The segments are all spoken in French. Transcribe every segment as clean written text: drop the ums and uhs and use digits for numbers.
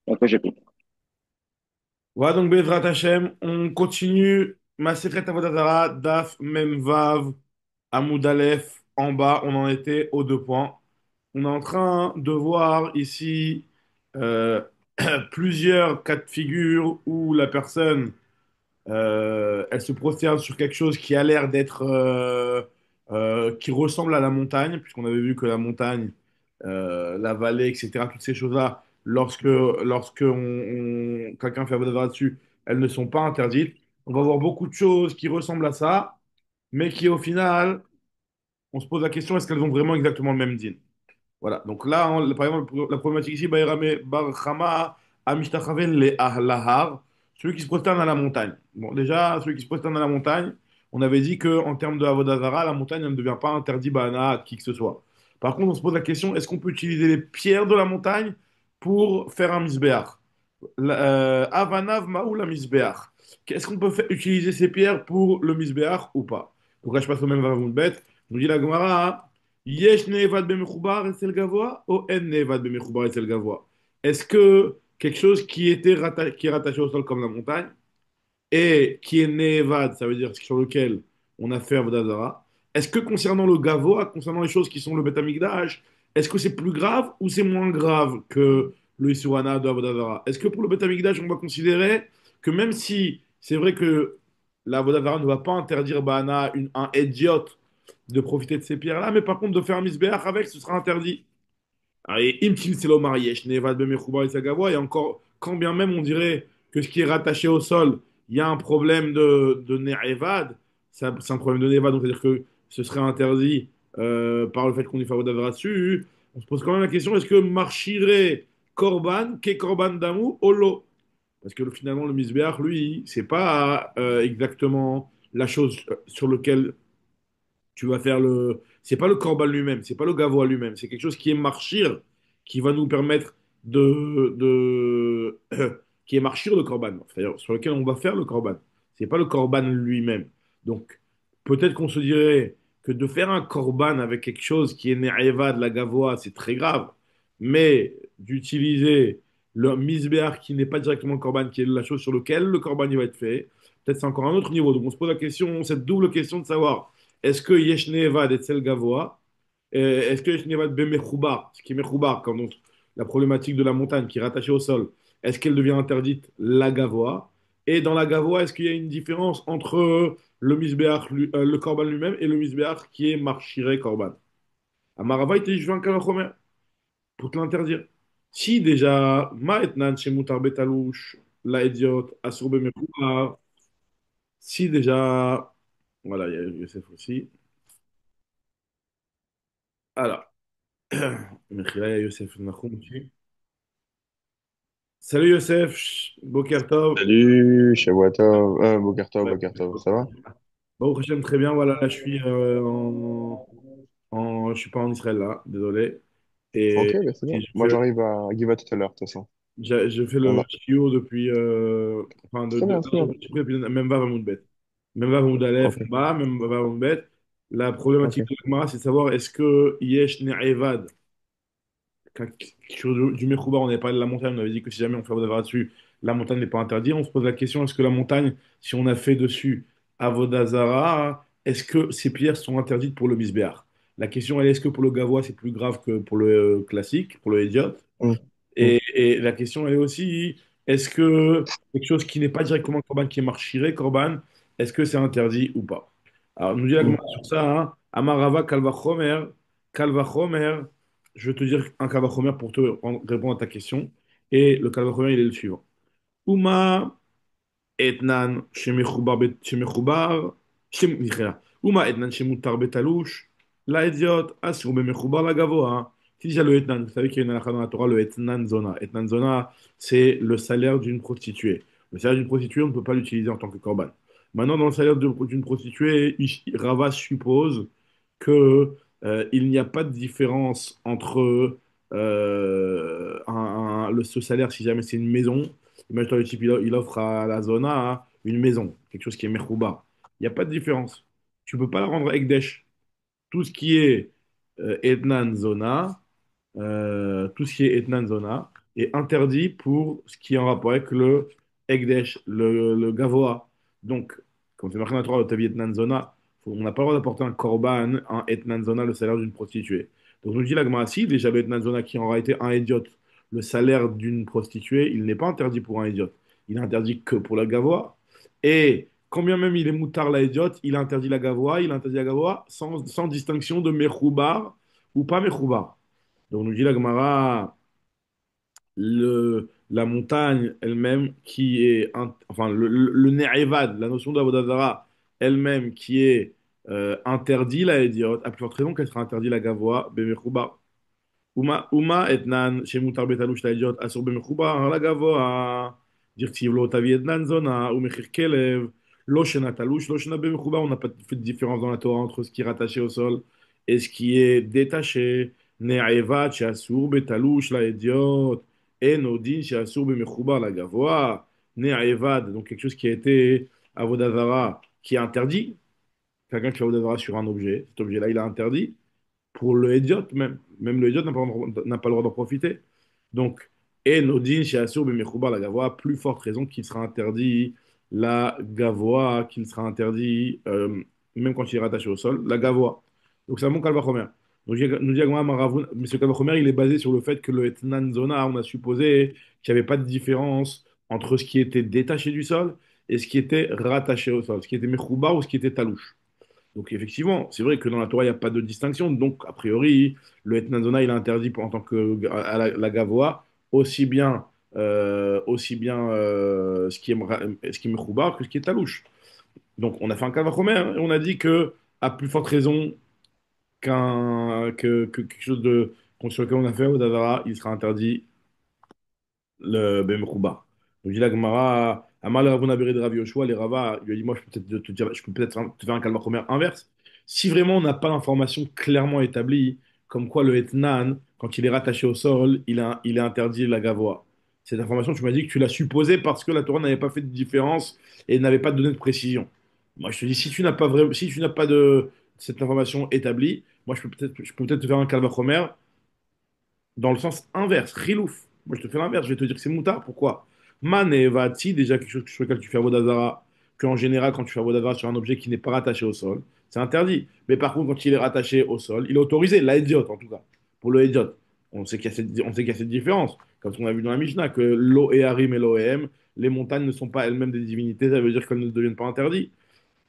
Après, j'écoute. Voilà donc Bezrat Hashem, on continue Masechet Avodah Zarah, Daf Mem Vav Amoud Aleph, en bas, on en était aux deux points. On est en train de voir ici euh, plusieurs cas de figure où la personne elle se prosterne sur quelque chose qui a l'air d'être, qui ressemble à la montagne, puisqu'on avait vu que la montagne, la vallée, etc., toutes ces choses-là, quelqu'un fait Avodah dessus, elles ne sont pas interdites. On va voir beaucoup de choses qui ressemblent à ça, mais qui au final, on se pose la question, est-ce qu'elles ont vraiment exactement le même din? Voilà. Donc là, par exemple, la problématique ici, Bayrame Bar Chama Amishtachaven le Ahlahar, celui qui se prosterne à la montagne. Bon, déjà, celui qui se prosterne à la montagne, on avait dit que en termes de Avodah Zarah, la montagne elle ne devient pas interdit bana à qui que ce soit. Par contre, on se pose la question, est-ce qu'on peut utiliser les pierres de la montagne pour faire un misbéach? Avanav Maou la misbéach. Est-ce qu'on peut utiliser ces pierres pour le misbéach ou pas? Donc là, je passe au même Vavun Bet. Nous dit la Gemara. Yesh nevad bemechoubar etzel gavoa ou en nevad bemechoubar etzel gavoa? Est-ce que quelque chose qui est rattaché au sol comme la montagne et qui est nevad, ça veut dire sur lequel on a fait Avodah Zarah, est-ce que concernant le gavoa, concernant les choses qui sont le Beth Amikdash, est-ce que c'est plus grave ou c'est moins grave que le Isurana de Avodah Zarah? Est-ce que pour le Beth Amikdash, on va considérer que même si c'est vrai que la Avodah Zarah ne va pas interdire Bahana, un idiot de profiter de ces pierres-là, mais par contre de faire un misbéach avec, ce sera interdit. Ah, et Imtim Selomar Yesh, Nevad Bemechoubar et Sagavois, et encore, quand bien même on dirait que ce qui est rattaché au sol, il y a un problème de Ne'evad, c'est un problème de Ne'evad, donc c'est-à-dire que ce serait interdit par le fait qu'on y fait Avodah dessus. On se pose quand même la question, est-ce que Marchire Korban, Ke Korban Damu, Olo? Parce que finalement, le Misbéach, lui, c'est pas exactement la chose sur laquelle tu vas faire le. C'est pas le korban lui-même, c'est pas le gavois lui-même, c'est quelque chose qui est marchir, qui va nous permettre qui est marchir le korban, c'est-à-dire sur lequel on va faire le korban. C'est pas le korban lui-même. Donc, peut-être qu'on se dirait que de faire un korban avec quelque chose qui est ne'eva de la gavois, c'est très grave, mais d'utiliser le misbéach qui n'est pas directement le korban, qui est la chose sur laquelle le korban il va être fait, peut-être c'est encore un autre niveau. Donc, on se pose la question, cette double question de savoir est-ce que Yesh Nevad et Tsel Gavoa, est-ce que Yesh Nevad Bemechoubar, ce qui est Mechoubar, comme donc la problématique de la montagne qui est rattachée au sol, est-ce qu'elle devient interdite la Gavoa? Et dans la Gavoa, est-ce qu'il y a une différence entre le Misbéach, le Korban lui-même, et le Misbéach qui est Marchiré Korban? Amarava, il te dit, je veux un Kalachomer pour te l'interdire. Si déjà, Ma etnan shemutar betalouche, la idiot, asur bemechoubar, si déjà, voilà, il y a Youssef aussi. Alors, Mechila, il y a Youssef Nachoum aussi. Salut Youssef, Boker Tov. Salut, Shabuatov, Bokertov, Ouais. Bokertov, ça va? Bon, Hachem, très bien. Voilà, là, je suis, je suis pas en Israël là, désolé. Ok, Et, bah c'est et bien. je Moi, fais, j'arrive à Givat tout à l'heure, de toute façon. je fais On le a. shiur depuis, enfin, Très bien, très bien. je fais depuis même va Bet. Même va Aleph, Ok, bah, même va Bet. La problématique ok. de l'Agmara, c'est de savoir est-ce que Yesh Ne'evad sur du Mechouba, on avait parlé de la montagne, on avait dit que si jamais on fait Avodah dessus, la montagne n'est pas interdite. On se pose la question, est-ce que la montagne, si on a fait dessus Avodah Zarah, est-ce que ces pierres sont interdites pour le Misbéach? La question, elle est, est-ce que pour le Gavois, c'est plus grave que pour le classique, pour le Hédiot? Mm, mm, Et la question, elle est aussi, est-ce que quelque chose qui n'est pas directement Corban, qui est marchiré, Corban, est-ce que c'est interdit ou pas? Alors, nous dit la mm, Gemara sur ça, hein, Amarava Kalvachomer, Kalvachomer, je vais te dire un Kalvachomer pour te répondre à ta question. Et le Kalvachomer, il est le suivant. Uma etnan shemechoubar, סליחה, ומה אתנן שמותר בתלוש? לאדיוט, אסור במחובר לגבוה. Si déjà le etnan, vous savez qu'il y a une halakha dans la Torah, le etnan zona. Etnan zona, c'est le salaire d'une prostituée. Le salaire d'une prostituée, on ne peut pas l'utiliser en tant que korban. Maintenant, dans le salaire d'une prostituée, Rava suppose que il n'y a pas de différence entre ce salaire, si jamais c'est une maison. Imagine-toi, le type, il offre à la zona hein, une maison, quelque chose qui est Mechouba. Il n'y a pas de différence. Tu ne peux pas la rendre Ekdesh. Tout ce qui est Etnan Zona, tout ce qui est Etnan Zona, est interdit pour ce qui est en rapport avec le Ekdesh, le Gavoa. Donc, comme c'est marqué dans la Torah, Otavi Etnan Zona, on n'a pas le droit d'apporter un korban, un Etnan Zona, le salaire d'une prostituée. Donc, nous dit la Gemara, si déjà le Etnan Zona, qui est en réalité un idiot, le salaire d'une prostituée, il n'est pas interdit pour un idiot. Il est interdit que pour la Gavoa. Et combien même il est moutard la idiot, il interdit la Gavoa, il interdit la Gavoa sans distinction de Mechoubar ou pas Mechoubar. Donc, nous dit la Gemara, la montagne elle-même qui est, enfin, le Ne'evad, la notion d'Avodazara elle-même qui est interdit, la Hédiot, à plus forte raison qu'elle sera interdite la Gavoa, Bemechouba. Uma etnan shemutar betalush la'idiot asur b'mechubar lagavoa dirtiv lo tavi etnan zona ou mechir kelev lo shena talush lo shena b'mechubar. On n'a pas fait de différence dans la Torah entre ce qui est rattaché au sol et ce qui est détaché. Ne'evat she'asur betalush la'idiot en odin she'asur b'mechubar lagavoa. Ne'evad, donc quelque chose qui a été avodazara, qui est interdit. Quelqu'un qui fait avodazara sur un objet, cet objet-là, il est interdit pour le Hédiot même. Même le Hédiot n'a pas le droit d'en profiter. Donc, et Nodin, chez Assur, Bemechoubar, la Gavoa, plus forte raison qu'il sera interdit la Gavoa, qu'il sera interdit, même quand il est rattaché au sol, la Gavoa. Donc, c'est un bon Kalvachomer. Donc, nous dit Agma Maravoun, mais ce Kalvachomer, il est basé sur le fait que le Etnan Zona, on a supposé qu'il n'y avait pas de différence entre ce qui était détaché du sol et ce qui était rattaché au sol, ce qui était Mechoubar ou ce qui était Talouche. Donc effectivement, c'est vrai que dans la Torah, il n'y a pas de distinction. Donc, a priori, le Etnazona, il est interdit en tant que à la Gavoa, aussi bien ce qui est Mechoubar que ce qui est Talouche. Donc, on a fait un Kavachomer et on a dit que, à plus forte raison que quelque chose sur lequel on a fait au Davara, il sera interdit le Ben Mechouba. Donc, dit la Gemara, Amar le Ravuna Beri de Rav Yoshua, les Rava, il lui a dit, moi, je peux peut-être te dire, je peux peut-être te faire un calme inverse. Si vraiment on n'a pas d'information clairement établie, comme quoi le Hetnan, quand il est rattaché au sol, il est interdit la Gavoa. Cette information, tu m'as dit que tu l'as supposée parce que la Torah n'avait pas fait de différence et n'avait pas donné de précision. Moi, je te dis, si tu n'as pas de cette information établie, moi, je peux peut-être te faire un calme dans le sens inverse, khilouf. Moi, je te fais l'inverse, je vais te dire que c'est moutard. Pourquoi? Manevati, déjà quelque chose sur lequel tu fais Avodazara, qu'en général, quand tu fais Avodazara sur un objet qui n'est pas rattaché au sol, c'est interdit. Mais par contre, quand il est rattaché au sol, il est autorisé, la idiot en tout cas. Pour le idiot, on sait qu'il y a cette différence. Comme ce qu'on a vu dans la Mishnah, que l'eau et Harim et l'OEM, les montagnes ne sont pas elles-mêmes des divinités, ça veut dire qu'elles ne deviennent pas interdites.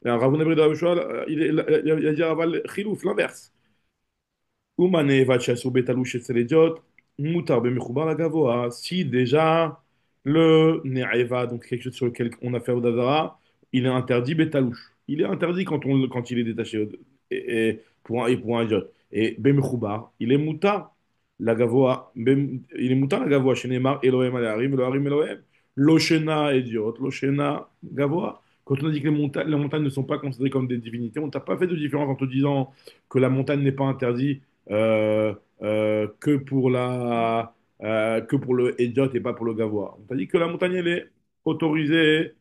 Et un Ravon Abri de Rabbi Shmuel, il a dit Raval Khilouf, l'inverse. Oumane vachasu betalouche selediot, mutar bemechoubar la gavoa. Si déjà le ne'eva, donc quelque chose sur lequel on a fait au Dazara, il est interdit betalouche. Il est interdit quand il est détaché et pour un idiot. Et bemechoubar, il est mutar la gavoa. Il est mutar la gavoa chez Neymar, Elohim Elohim, Elohim Elohim. Loshena idiot, Loshena gavoa. Quand on a dit que les montagnes ne sont pas considérées comme des divinités, on t'a pas fait de différence en te disant que la montagne n'est pas interdite euh, que pour le Hédiot et pas pour le Gavois. On t'a dit que la montagne, elle est autorisée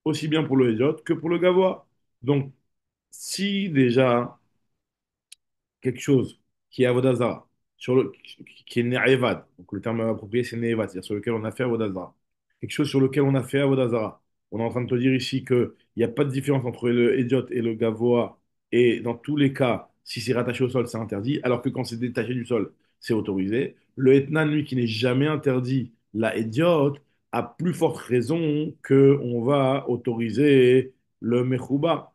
aussi bien pour le Hédiot que pour le Gavois. Donc, si déjà quelque chose qui est Avodazara, qui est Ne'evad, donc le terme approprié c'est Ne'evad, c'est-à-dire sur lequel on a fait Avodazara. Quelque chose sur lequel on a fait Avodazara. On est en train de te dire ici qu'il n'y a pas de différence entre le Hédiot et le Gavois, et dans tous les cas, si c'est rattaché au sol, c'est interdit, alors que quand c'est détaché du sol, c'est autorisé. Le Hetnan, lui, qui n'est jamais interdit, la Hédiot, a plus forte raison qu'on va autoriser le Mechouba.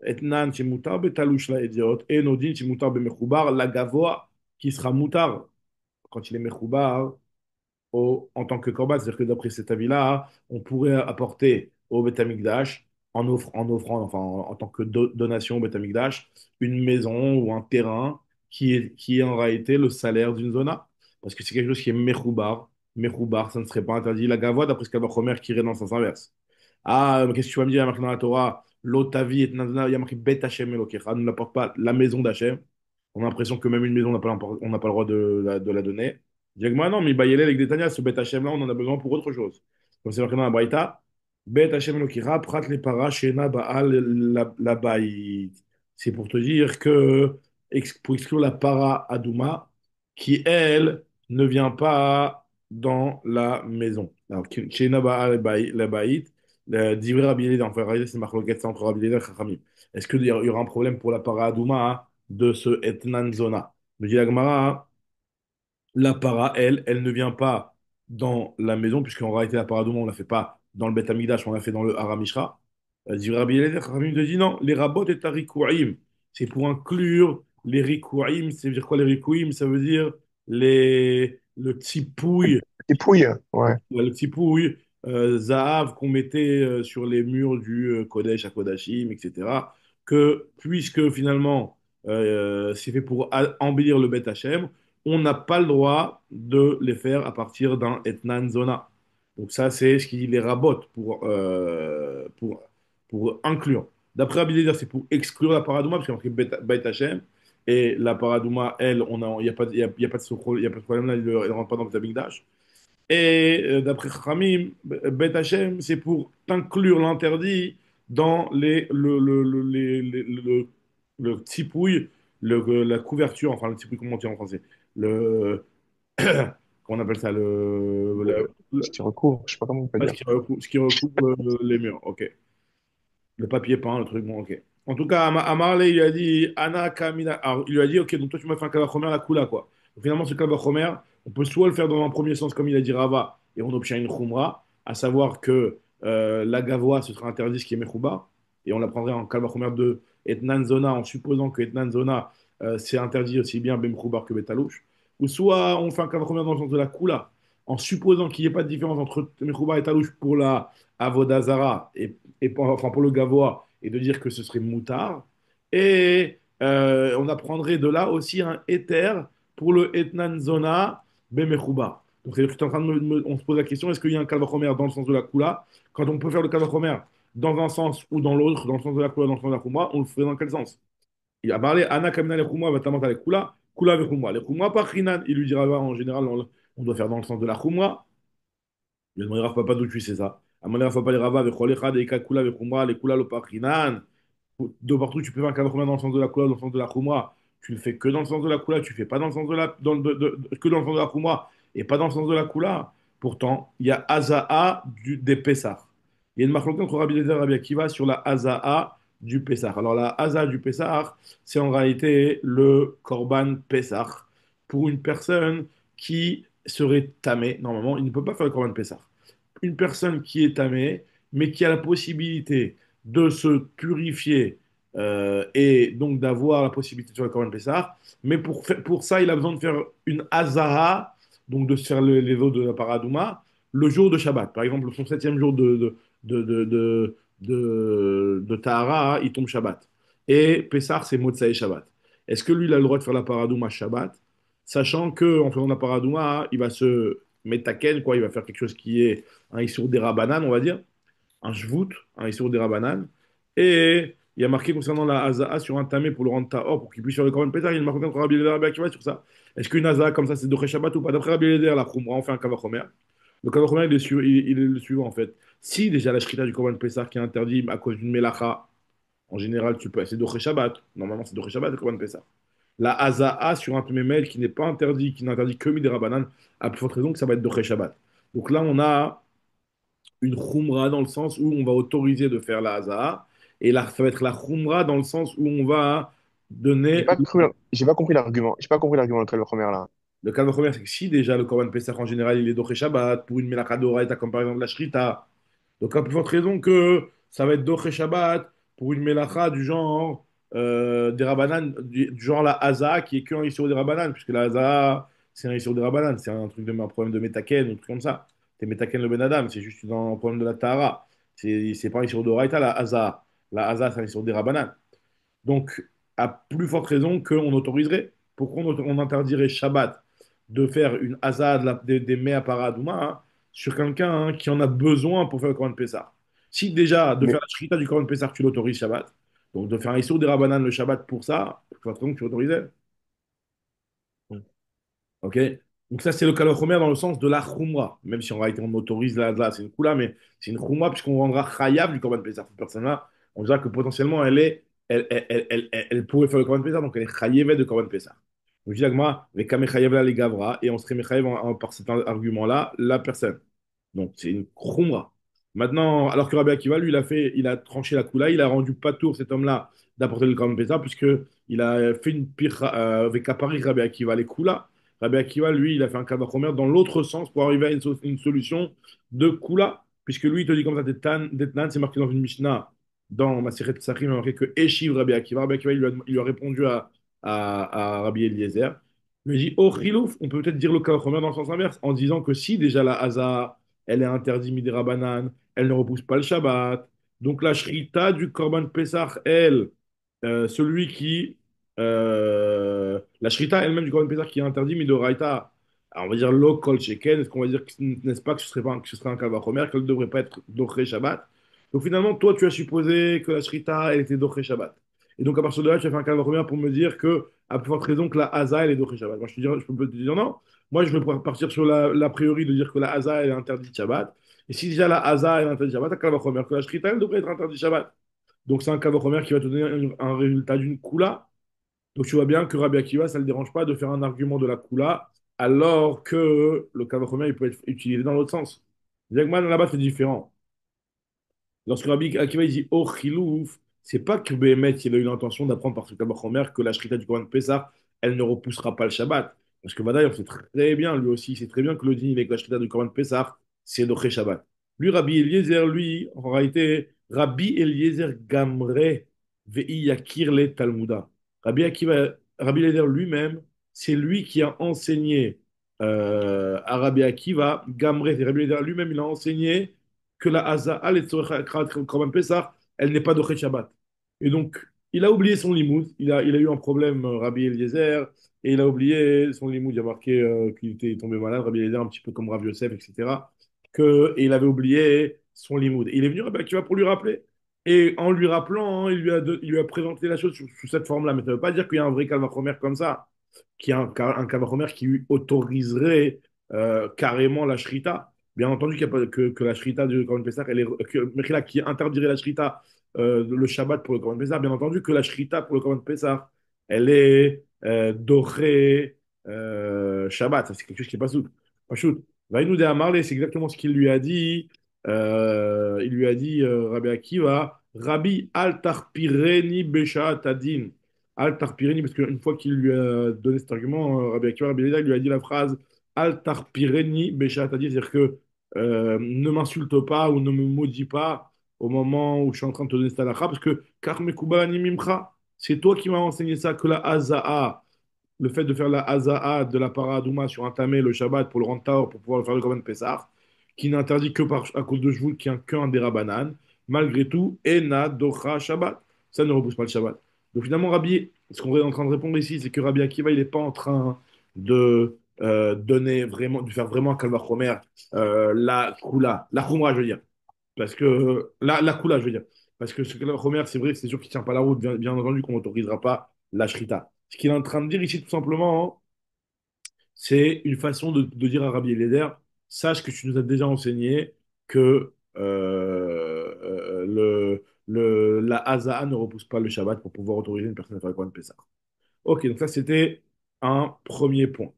Etnan chez Moutar, Betalouche la Ediot, et Nodin chez Moutar Bemechoubar, la Gavoa, qui sera Moutar quand il est Mechoubar en tant que Korban. C'est-à-dire que d'après cet avis-là, on pourrait apporter au Beth Amikdash, en offrant, enfin, en tant que donation au Beth Amikdash, une maison ou un terrain qui est en réalité le salaire d'une zona. Parce que c'est quelque chose qui est Mechoubar. Mechoubar, ça ne serait pas interdit. La Gavoa, d'après ce qu'a Khomer, qui irait dans le sens inverse. Ah, mais qu'est-ce que tu vas me dire? Il y a marqué dans la Torah, l'Otavi et Nanana, il y a marqué Bet Hashem Elokecha. On n'apporte pas la maison d'Hachem. On a l'impression que même une maison, on n'a pas le droit de la donner. Je dis que moi, non, mais Bayelel avec Détania, ce Bet Hashem là, on en a besoin pour autre chose. Comme c'est marqué dans la Braïta, Bet Hashem Elokecha, Prat le Para, Shena Baal la Baït. C'est pour te dire que pour exclure la para adouma, qui, elle, ne vient pas dans la maison. Alors, Sheina ba'a la baït, divrei Rabbi Eliezer, enfin, c'est marqué ça entre Rabbi Eliezer et Chachamim. Est-ce qu'il y aura un problème pour la para adouma hein, de ce etnan zona? Me dit la Gemara, la para, elle ne vient pas dans la maison, puisqu'en réalité, la para, on ne la fait pas dans le Beth Amikdash, on la fait dans le Haram Mishra. Dit Rabbi Eliezer, Rabbi te dit non, les rabot et tarikouim, c'est pour inclure les rikouim. Ça veut dire quoi les rikouim? Ça veut dire le tsipouille Et pouille, ouais. le petit pouille, Zahav qu'on mettait sur les murs du Kodesh à Kodashim, etc. Que puisque finalement c'est fait pour embellir le Beth Hashem, on n'a pas le droit de les faire à partir d'un Etnan Zona. Donc ça, c'est ce qu'il dit les rabotes pour inclure. D'après Rabbi Eliezer, c'est pour exclure la paradouma, parce qu'il y a marqué Beth Hashem, et la paradouma, elle, il n'y a pas, y a pas de il y a pas de problème là, elle ne rentre pas dans le Beth Amikdash. Et d'après Khamim, Bet Hashem, c'est pour inclure l'interdit dans le tsipouille, la couverture, enfin le tsipouille, comment on dit en français? Le, comment on appelle ça? Ce qui recouvre, je sais pas comment on peut Ouais, dire. ce qui recouvre les murs. Ok. Le papier peint, le truc, bon, ok. En tout cas, Amarle, il lui a dit, Anna Kamina. Alors, il lui a dit, ok, donc toi, tu m'as fait un Kavachomer, la Kula, quoi. Donc, finalement, ce Kavachomer, on peut soit le faire dans un premier sens, comme il a dit Rava, et on obtient une Khumra, à savoir que la Gavoa, ce sera interdit, ce qui est Mechouba, et on la prendrait en Kavachomer de Etnan Zona, en supposant que Etnan Zona, c'est interdit aussi bien Bemchoubar que Betalouche. Ou soit on fait un Kavachomer dans le sens de la Kula, en supposant qu'il n'y ait pas de différence entre Mechoubar et Talouche pour la Avodazara enfin pour le Gavois, et de dire que ce serait moutard. Et on apprendrait de là aussi un éther pour le Etnan Zona Bemechouba. Donc, c'est-à-dire que tu es en train de on se pose la question, est-ce qu'il y a un Kalvachomer dans le sens de la Kula? Quand on peut faire le Kalvachomer dans un sens ou dans l'autre, dans le sens de la Kula, dans le sens de la Khumra, on le ferait dans quel sens? Il a parlé, Anna Kamina le Khumra, Vatamata le Kula, Kula le Khumra. Le Khumra par Khinan, il lui dira en général, on doit faire dans le sens de la Khumra. Il a demandé Rav Papa d'où tu sais ça. Il a demandé Rav Papa les Rava, avec Cholechad, et Kula, avec Khumra, les Kula, le Pachinan. De partout, tu peux faire un cadre dans le sens de la Kula, dans le sens de la Khumra. Tu ne fais que dans le sens de la Kula, tu ne fais pas dans le sens de la, que dans le sens de la Khumra et pas dans le sens de la Kula. Pourtant, il y a Azaa des Pessah. Il y a une marque entre Rabbi Eliezer et Rabbi Akiva sur la Azaa du Pessah. Alors, la Azaa du Pessah, c'est en réalité le Korban Pessah pour une personne qui serait tamée. Normalement, il ne peut pas faire le Korban Pessah. Une personne qui est tamée, mais qui a la possibilité de se purifier et donc d'avoir la possibilité de faire le Corban Pessah. Mais pour ça, il a besoin de faire une Azaha, donc de se faire les eaux de la Paradouma, le jour de Shabbat. Par exemple, son septième jour de Tahara, il tombe Shabbat. Et Pessah, c'est Motsai Shabbat. Est-ce que lui, il a le droit de faire la Paradouma Shabbat, sachant que en faisant la Paradouma, il va se metaken, quoi, il va faire quelque chose qui est un Issour des Rabanan, on va dire un shvout, un issour des Rabanan. Et il y a marqué concernant la Hazaa sur un tamé pour le rendre tahor, pour qu'il puisse faire le Korban Pétard. Il y a marqué contre Rabbi Eliezer et Rabbi Akiva sur ça. Est-ce qu'une Hazaa comme ça, c'est Doché Shabbat ou pas? D'après Rabbi Eliezer, la Khumra, on fait un Kavachomer. Le Kavachomer, il est le suivant en fait. Si déjà la Shrita du Korban Pessah qui est interdit à cause d'une Melacha, en général, tu peux. C'est Doché Shabbat. Normalement, c'est Doché Shabbat le Korban Pessah. La Hazaa sur un Tumemel qui n'est pas interdit, qui n'interdit que des Rabanan, à plus forte raison que ça va être Doché Shabbat. Donc là, on a une khumra dans le sens où on va autoriser de faire la hazaa, et là, ça va être la khumra dans le sens où on va donner J'ai pas compris l'argument. J'ai pas compris l'argument de la première là. le cas de première, c'est que si déjà le Korban Pessah en général il est doché Shabbat, pour une Melacha d'Oraita comme par exemple la Shrita, donc à plus forte raison que ça va être doché Shabbat pour une Melacha du genre des Rabbanan, du genre la Haza qui est que un Issour des Rabbanan, puisque la Haza c'est un Issour des Rabbanan, c'est un problème de Metaken, un truc comme ça. T'es Metaken le Ben Adam, c'est juste un problème de la Tahara. C'est pas un Issour d'Oraita la Haza. La Haza c'est un Issour des Rabbanan. Donc, à plus forte raison qu'on autoriserait. Pourquoi on interdirait Shabbat de faire une hasard des mets à Paradouma hein, sur quelqu'un hein, qui en a besoin pour faire le Corban Pessah? Si déjà de Mais faire la Shrita du Corban Pessah, tu l'autorises Shabbat, donc de faire un Issour des Rabbanan le Shabbat pour ça, plus forte raison que tu l'autorisais. Ok? Donc ça, c'est le Kalochomer dans le sens de la Khumra. Même si en réalité on autorise là, c'est une Kula, mais c'est une Khumra puisqu'on rendra Chayav du Corban Pessah. Cette personne-là, on dira que potentiellement elle pourrait faire le Corban Pessah, donc elle est chayevet de Corban Pessah. Donc, je dis la Gemara, les Kamechayev la les Gavra, et on serait Mechayev par cet argument-là, la personne. Donc, c'est une khumra. Maintenant, alors que Rabbi Akiva, lui, il a tranché la Kula, il a rendu pas tour cet homme-là d'apporter le Corban Pessah, puisque il a fait une pire avec Apparis Rabbi Akiva, les Kula. Rabbi Akiva, lui, il a fait un Kavachomer dans l'autre sens pour arriver à une solution de Kula, puisque lui, il te dit comme ça, Detnan, c'est marqué dans une Mishnah dans Maseret Psachim, il y a marqué que Eshiv Rabbi Akiva. Rabbi Akiva, il lui a répondu à Rabbi Eliezer. Il lui a dit, oh, Chilouf, on peut peut-être dire le Kavachomer dans le sens inverse, en disant que si déjà la Haza, elle est interdite midera banane, elle ne repousse pas le Shabbat. Donc la Shrita du Korban Pessah, elle, celui qui. La Shrita elle-même du Korban Pessah qui est interdit midoraita, alors on va dire lo kol sheken, est-ce qu'on va dire, n'est-ce pas, que ce serait, pas, que ce serait un kavachomer, qu'elle ne devrait pas être doché Shabbat. Donc finalement, toi, tu as supposé que la Shrita, elle était doché Shabbat. Et donc à partir de là, tu as fait un kavachomer pour me dire que, à plus forte raison, que la Haza, elle est doché Shabbat. Moi, je peux te dire non. Moi, je vais partir sur l'a priori de dire que la Haza, elle est interdite Shabbat. Et si déjà la Haza, elle est interdite Shabbat, un kavachomer, que la Shrita, elle devrait être interdite Shabbat. Donc c'est un kavachomer qui va te donner un résultat d'une Kula. Donc tu vois bien que Rabbi Akiva, ça ne le dérange pas de faire un argument de la Kula, alors que le Kavachomer, il peut être utilisé dans l'autre sens. Zegman, là-bas, c'est différent. Lorsque Rabbi Akiva il dit Oh chilouf, c'est pas que Béhémet il a eu l'intention d'apprendre par ce Kavachomer que la Shrita du Korban Pessah, elle ne repoussera pas le Shabbat. Parce que Vadaï, on sait très bien, lui aussi, il sait très bien que le dîner avec la Shrita du Korban Pessah, c'est Doché Shabbat. Lui, Rabbi Eliezer, lui, en réalité, Rabbi Eliezer Gamre Vei Yakir le Talmuda. Rabbi Eliezer lui-même, c'est lui qui a enseigné à Rabbi Akiva, Gamre, c'est Rabbi Eliezer lui-même, il a enseigné que la Haza'a, les Korban Pessah, elle n'est pas de Shabbat. Et donc, il a oublié son limoud. Il a eu un problème, Rabbi Eliezer, et il a oublié son limoud. Il a marqué qu'il était tombé malade, Rabbi Eliezer, un petit peu comme Rav Yosef, etc. Et il avait oublié son limoud. Et il est venu Rabbi Akiva pour lui rappeler. Et en lui rappelant, hein, il lui a présenté la chose sous cette forme-là. Mais ça ne veut pas dire qu'il y a un vrai Kalvachomer comme ça, qui a un Kalvachomer qui autoriserait carrément la Shrita. Bien entendu qu'il y a pas, que la shrita du Corban Pessah, Mechila qui interdirait la shrita le Shabbat pour le Corban Pessah, bien entendu que la shrita pour le Corban Pessah, elle est dorée Shabbat. Ça, c'est quelque chose qui est pas soute. Pas shoot. Vaïnou de Amarle, c'est exactement ce qu'il lui a dit. Il lui a dit, Rabbi Akiva, Rabbi Al Tarpireni Besha Tadin. Al Tarpireni, parce qu'une fois qu'il lui a donné cet argument, Rabbi Akiva, Rabbi Eliezer, il lui a dit la phrase Al Tarpireni Besha Tadin, c'est-à-dire que ne m'insulte pas ou ne me maudis pas au moment où je suis en train de te donner cette halakha, parce que car mekubalani mimcha, c'est toi qui m'as enseigné ça, que la haza'a, le fait de faire la haza'a de la paradouma sur un tamé le Shabbat pour le rendre tahor, pour pouvoir le faire le Korban Pessah, qui n'interdit que à cause de Shvul, qui est qu'un des Rabbanan, malgré tout, ena docha Shabbat. Ça ne repousse pas le Shabbat. Donc finalement, Rabbi, ce qu'on est en train de répondre ici, c'est que Rabbi Akiva, il n'est pas en train de donner vraiment, de faire vraiment un Kalvachomer la Kula, la Khumra, je veux dire. Parce que, la Kula, je veux dire. Parce que ce Kalvachomer, c'est vrai, c'est sûr qu'il ne tient pas la route, bien entendu qu'on n'autorisera pas la Shrita. Ce qu'il est en train de dire ici, tout simplement, hein, c'est une façon de dire à Rabbi Eliezer, sache que tu nous as déjà enseigné que la Haza'a ne repousse pas le Shabbat pour pouvoir autoriser une personne à faire le Korban Pessah. Ok, donc ça c'était un premier point.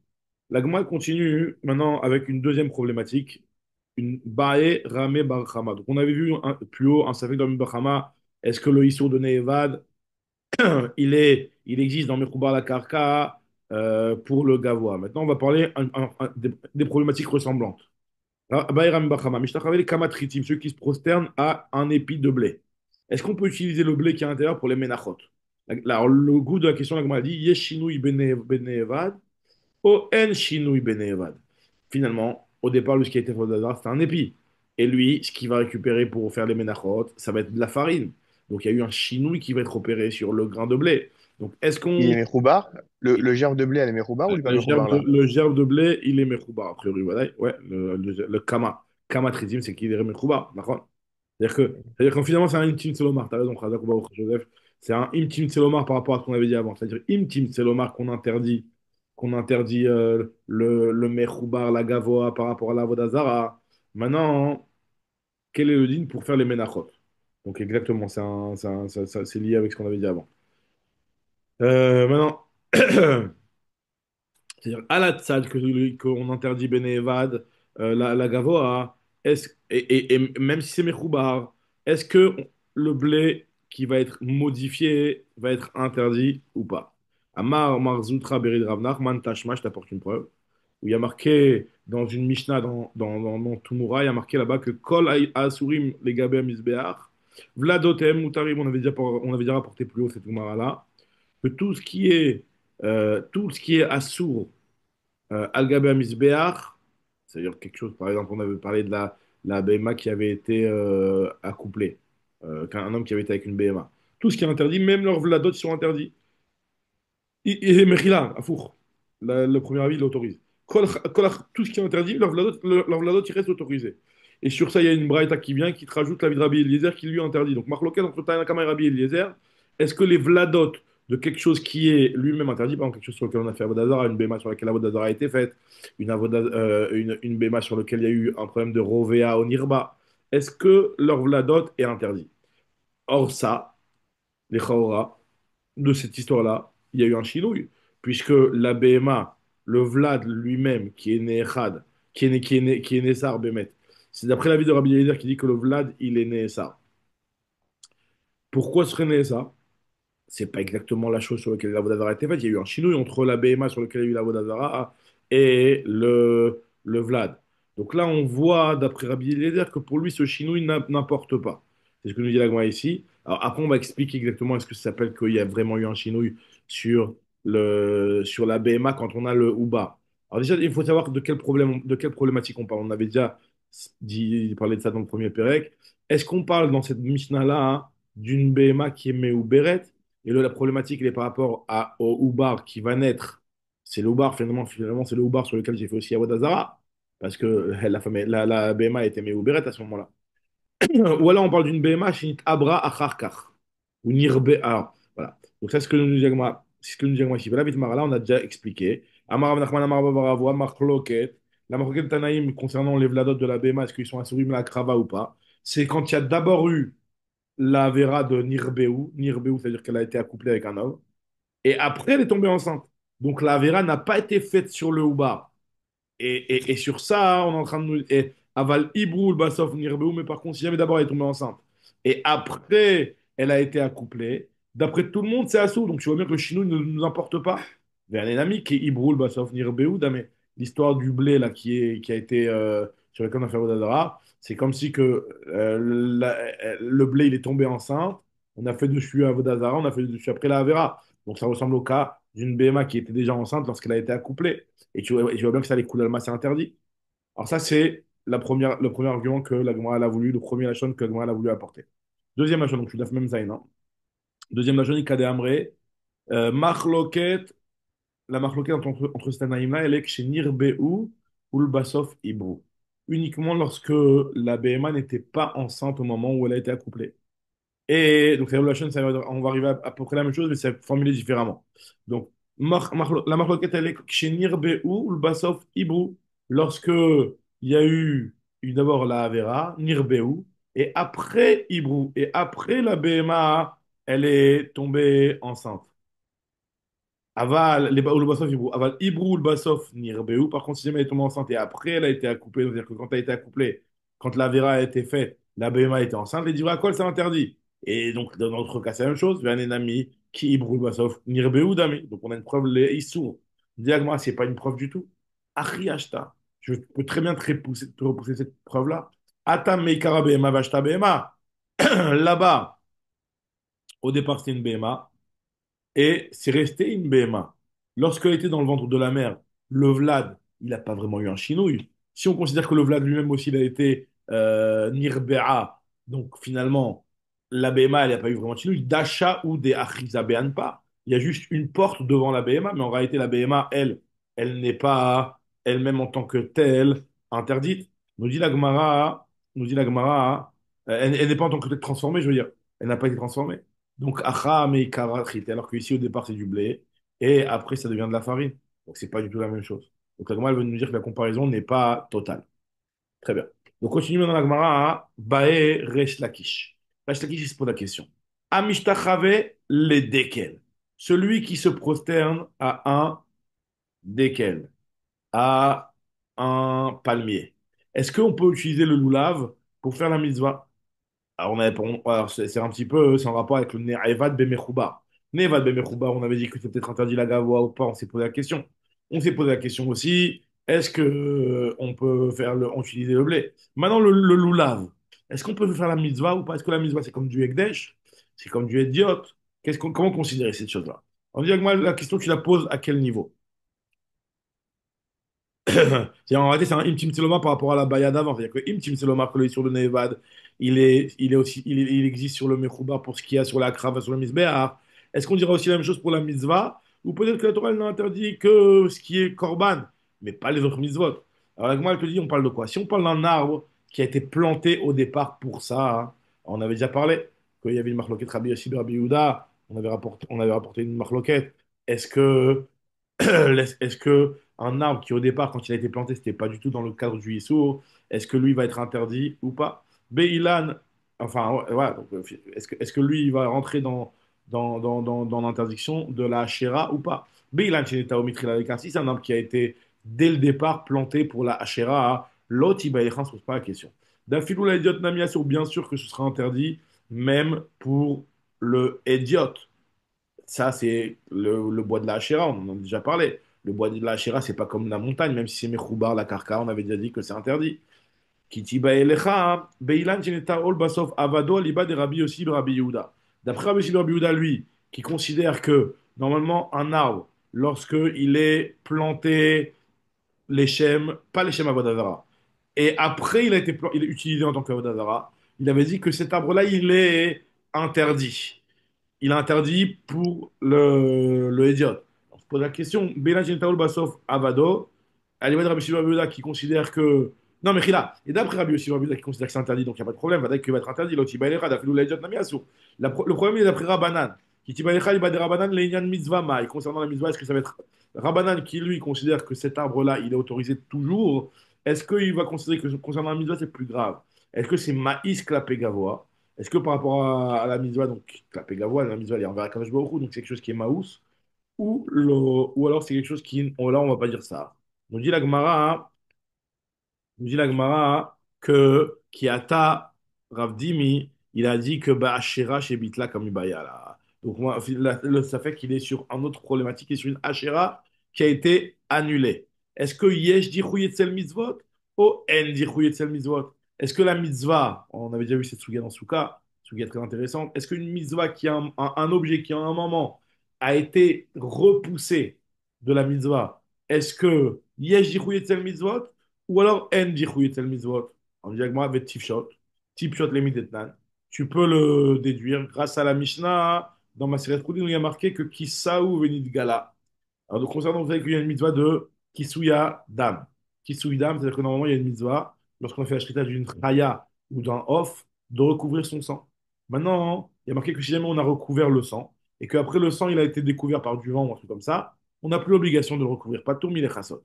La Gemara continue maintenant avec une deuxième problématique, une Bae Rame Bar Chama. Donc on avait vu plus haut un Safek dans Bar Chama. Est-ce que le Issour de Ne'evad, il existe dans Mechoubar la Karka pour le Gavois. Maintenant, on va parler des problématiques ressemblantes. Bae Rame Bar Chama, Mishtachave les Kamatritim, ceux qui se prosternent à un épi de blé. Est-ce qu'on peut utiliser le blé qui est à l'intérieur pour les Menachot? Alors, le goût de la question, la Gemara dit Yeshinui Benevad O en Shinui Benevad. Finalement, au départ, ce qui a été fait au hasard, c'était un épi. Et lui, ce qu'il va récupérer pour faire les menachot, ça va être de la farine. Donc il y a eu un chinois qui va être opéré sur le grain de blé. Donc est-ce Il est qu'on. Mechoubar. Le germe de blé, elle est Mechoubar ou il est pas Mechoubar là? Le gerbe de blé, il est mechouba, a priori. Voilà. Ouais, le kama. Kama tridim, c'est qu'il est mechouba. D'accord. C'est-à-dire que finalement, c'est un intim selomar. T'as raison, Khazak Baruch Joseph. C'est un intim selomar par rapport à ce qu'on avait dit avant. C'est-à-dire intim selomar qu'on interdit le mechoubar, la gavoa par rapport à la vodazara. Maintenant, quel est le din pour faire les menachot? Donc exactement, c'est lié avec ce qu'on avait dit avant. Maintenant, c'est-à-dire à la tzad qu'on interdit Bene Evad, la Gavoa, et même si c'est Mechoubar, est-ce que le blé qui va être modifié va être interdit ou pas? Amar Marzoutra Berid Rav Nachman Tashma, je t'apporte une preuve, où il y a marqué dans une Mishnah dans Tumura, il y a marqué là-bas que Kol Asurim les Gabé Misbeach, Vladotem Mutarim, on avait déjà rapporté plus haut cette Tumara-là, que tout ce qui est assour Al-Gabé Misbéach, c'est-à-dire quelque chose, par exemple, on avait parlé de la BMA qui avait été accouplée, qu'un homme qui avait été avec une BMA. Tout ce qui est interdit, même leurs vladot, ils sont interdits. Et Mechila, à Four, le premier avis, il l'autorise. Tout ce qui est interdit, leur vladot, il reste autorisé. Et sur ça, il y a une braïta qui vient qui te rajoute la vie de Rabbi Eliezer qui lui interdit. Donc, marloquet entre Tanakama et Rabbi Eliezer, est-ce que les vladot de quelque chose qui est lui-même interdit, par exemple quelque chose sur lequel on a fait Avodazara, une béma sur laquelle Avodazara a été faite, une béma sur laquelle il y a eu un problème de Rovea au Nirba, est-ce que leur vladot est interdit? Or, ça, les Chaora, de cette histoire-là, il y a eu un chinouille, puisque la BMA, le Vlad lui-même, qui est né Echad, qui est né Sar Bémet, c'est d'après l'avis de Rabbi Eliezer qui dit que le Vlad, il est né Sar. Pourquoi serait né ça? C'est pas exactement la chose sur laquelle la Vodazara a été faite. Il y a eu un chinouille entre la BMA sur laquelle il y a eu la Vodazara et le Vlad. Donc là, on voit, d'après Rabbi Eliezer, que pour lui, ce chinouille n'importe pas. C'est ce que nous dit l'Agma ici. Alors après, on va expliquer exactement est-ce que ça s'appelle qu'il y a vraiment eu un chinouille sur la BMA quand on a le Uba. Alors déjà, il faut savoir de quelle problématique on parle. On avait déjà parlé de ça dans le premier Pérec. Est-ce qu'on parle dans cette Mishnah-là d'une BMA qui est Méouberet et là, la problématique, elle est par rapport au Ubar qui va naître. C'est le Ubar, finalement, c'est le Ubar sur lequel j'ai fait aussi Awadazara, parce que la BMA était Méouberet à ce moment-là. Ou alors, on parle d'une BMA Shinit Abra Acharkar, ou Nirbe. Alors, voilà. Donc, ça, c'est ce que nous dit Agma ici. Voilà, vite, là, on a déjà expliqué. Amar Rav Nachman, Amar Bavaravoa, Marloket. La Marloket Tanaïm concernant les Vladot de la BMA, est-ce qu'ils sont assurés la Krava ou pas? C'est quand il y a d'abord eu la Vera de Nirbeu. Nirbeu, c'est-à-dire qu'elle a été accouplée avec un homme. Et après, elle est tombée enceinte. Donc la Vera n'a pas été faite sur le Ubar. Et sur ça, on est en train de nous. Et Aval Ibrou, le Bassof Nirbeu, mais par contre, si jamais d'abord elle est tombée enceinte. Et après, elle a été accouplée. D'après tout le monde, c'est Assou. Donc tu vois bien que le chinois ne nous importe pas. Vers un ami qui est Ibrou, le Bassof Nirbeu, mais l'histoire du blé là, qui a été sur lequel on a fait Vodadara, c'est comme si que le blé il est tombé enceinte. On a fait dessus à Vodadara, on a fait dessus après la Vera. Donc ça ressemble au cas d'une BMA qui était déjà enceinte lorsqu'elle a été accouplée. Et tu vois bien que ça, les coups d'Alma, c'est interdit. Alors ça, c'est le premier argument que la Gemara elle a voulu, le premier lachon que la Gemara elle a voulu apporter. Deuxième lachon, donc je suis daf même zayin, hein. Deuxième lachon, il kade amré. Machloket, la machloket entre ces là elle est que chez Nirbeu ou le Bassof Ibrou. Uniquement lorsque la BMA n'était pas enceinte au moment où elle a été accouplée. Et donc, la chaîne, on va arriver à peu près la même chose, mais c'est formulé différemment. Donc, la marloquette, elle est chez Nirbeu ou le Bassof Ibrou. Lorsque il y a eu d'abord la Avera, Nirbeu, et après Ibrou. Et après la BMA, elle est tombée enceinte. Aval, ou le Bassof Ibrou. Aval, Ibrou, le Bassof Nirbeu. Par contre, si jamais elle est tombée enceinte et après elle a été accouplée, c'est-à-dire que quand elle a été accouplée, quand la Vera a été faite, la BMA était enceinte, les Divrakol, c'est interdit. Et donc, dans notre cas, c'est la même chose. Un ami qui Ibrou, le Bassof Nirbeu Dami. Donc, on a une preuve, les Issour. Diagma, c'est pas une preuve du tout. Achri Ashta. Je peux très bien te repousser cette preuve-là. Atam Meikara BMA Vashta BMA. Là-bas, au départ, c'était une BMA. Et c'est resté une BMA. Lorsqu'elle était dans le ventre de la mère, le Vlad, il n'a pas vraiment eu un chinouille. Si on considère que le Vlad lui-même aussi, il a été Nirbea, donc finalement, la BMA, elle n'a pas eu vraiment de chinouille. D'achat ou des Achizabean pas. Il y a juste une porte devant la BMA, mais en réalité, la BMA, elle n'est pas elle-même en tant que telle interdite. Nous dit la Gemara, elle n'est pas en tant que telle transformée, je veux dire. Elle n'a pas été transformée. Donc, acha me karachit, alors qu'ici, au départ, c'est du blé, et après, ça devient de la farine. Donc, c'est pas du tout la même chose. Donc, la Gemara, elle veut nous dire que la comparaison n'est pas totale. Très bien. Donc, continue maintenant la Gemara à Bae Resh Lakish. Rachel se pose la question. Amishtachave les dekel. Celui qui se prosterne à un dekel, à un palmier. Est-ce qu'on peut utiliser le loulav pour faire la mitzvah? Alors, alors, c'est un petit peu, c'est en rapport avec le Ne'evad Bemechoubar. Ne'evad Bemechoubar, on avait dit que c'était peut-être interdit la gavoie ou pas, on s'est posé la question. On s'est posé la question aussi, est-ce que on peut utiliser le blé? Maintenant, le loulav, est-ce qu'on peut faire la mitzvah ou pas? Est-ce que la mitzvah, c'est comme du ekdesh? C'est comme du idiot? Comment considérer cette chose-là? On dit que moi, la question, tu la poses à quel niveau? En réalité, c'est un Imtim Tseloma par rapport à la Baya d'avant. C'est-à-dire que Imtim Tseloma, que sur le Nevad, il existe sur le Mechoubar pour ce qu'il y a sur la Krava, sur le Mizbeah. Est-ce qu'on dira aussi la même chose pour la Mitzvah? Ou peut-être que la Torah, elle n'a interdit que ce qui est Korban, mais pas les autres mitzvot. Alors, avec moi, elle te dit, on parle de quoi? Si on parle d'un arbre qui a été planté au départ pour ça, hein, on avait déjà parlé qu'il y avait une marloquette Rabbi Yossi, Rabbi Yehuda, on avait rapporté une marloquette. Est-ce que Est-ce que un arbre qui au départ, quand il a été planté, c'était pas du tout dans le cadre du ISO, est-ce que lui va être interdit ou pas? Beilan, enfin ouais, voilà, donc, est-ce que lui il va rentrer dans l'interdiction de la Hachera ou pas? Beilan Chineta Omitri si c'est un arbre qui a été dès le départ planté pour la Hachera, l'autre il ne se pose pas la question. Dafilou la idiot Namiasur, bien sûr que ce sera interdit, même pour le idiot. Ça, c'est le bois de la Hachira, on en a déjà parlé. Le bois de la Hachira, c'est pas comme la montagne, même si c'est Mechoubar, la Karka, on avait déjà dit que c'est interdit. Kitiba elecha, beilan cheneta ol basof avado liba de Rabbi Yossi de Rabbi Yehuda. D'après Rabbi Yossi de Rabbi Yehuda, lui, qui considère que normalement un arbre, lorsque il est planté, pas les avodazara, et après il est utilisé en tant qu'avodazara, il avait dit que cet arbre-là, il est interdit. Il est interdit pour le Hédiot. On se pose la question, Bela Gentaol Bassof Avado, Aliouad Rabbi Shimon Bar Yehuda qui considère que. Non, mais Khila, et d'après Rabbi Shimon Bar Yehuda qui considère que c'est interdit, donc il n'y a pas de problème, va qu'il va être interdit, l'autre Ibaïlecha, d'Afilou l'Hédiot Namiasu. Le problème, il est d'après Rabbanan, qui Ibaïlecha, il va des Rabbanan, l'Einyan Mitzvah Maï. Concernant la Mitzvah, est-ce que ça va être Rabbanan qui, lui, considère que cet arbre-là, il est autorisé toujours? Est-ce qu'il va considérer que concernant la Mitzvah, c'est plus grave? Est-ce que c'est Maïs Klapé Gavoa? Est-ce que par rapport à la mitzvah, donc la pégavoine, la mitzvah elle est envers Akadosh Baruch Hu, donc c'est quelque chose qui est maous, ou alors c'est quelque chose qui, là on va pas dire ça. Nous dit la Gemara, hein, nous dit la Gemara que Kiata Ravdimi, il a dit que Ba'ashera chez Bitla comme Ibaya là. Donc moi, ça fait qu'il est sur un autre problématique, il est sur une Ashera qui a été annulée. Est-ce que Yesh dit Yetzel Mitzvot ou En dit Yetzel Mitzvot? Est-ce que la mitzvah, on avait déjà vu cette Suga dans Souka, Suga très intéressante, est-ce qu'une mitzvah qui a un objet qui à un moment a été repoussé de la mitzvah, est-ce que Yesh dit Yetzel Mitzvot ou alors, en dichouit el mitzvot. On dit avec moi, avec tip shot limit etnan. Tu peux le déduire grâce à la Mishnah. Dans ma série Koudin, il y a marqué que Kisaou venit gala. Alors, donc, concernant, vous savez qu'il y a une mitzvah de Kisuya dam. Kisuya dam, c'est-à-dire que normalement, il y a une mitzvah, lorsqu'on fait la shrita d'une chaya ou d'un off, de recouvrir son sang. Maintenant, il y a marqué que si jamais on a recouvert le sang, et qu'après le sang, il a été découvert par du vent ou un truc comme ça, on n'a plus l'obligation de le recouvrir. Pas tout, mais les chassot.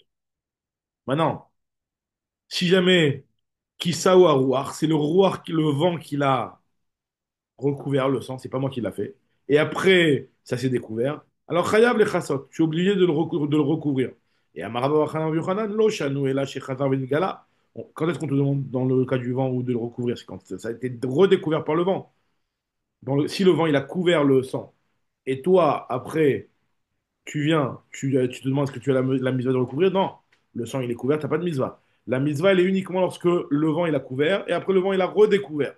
Maintenant, si jamais Kisao Arouar, c'est le roi, le vent qui l'a recouvert, le sang, c'est pas moi qui l'a fait. Et après, ça s'est découvert. Alors, Khayab le Chassot, je suis obligé de le recouvrir. Et Amarava Chanan Yochanan, Lo Shanu et là chez Khazar Ben Gala. Quand est-ce qu'on te demande dans le cas du vent ou de le recouvrir? C'est quand ça a été redécouvert par le vent. Si le vent il a couvert le sang, et toi, après, tu viens, tu te demandes est-ce que tu as la mitzvah de recouvrir? Non, le sang il est couvert, tu n'as pas de mitzvah. La mitzvah elle est uniquement lorsque le vent il a couvert et après le vent il a redécouvert.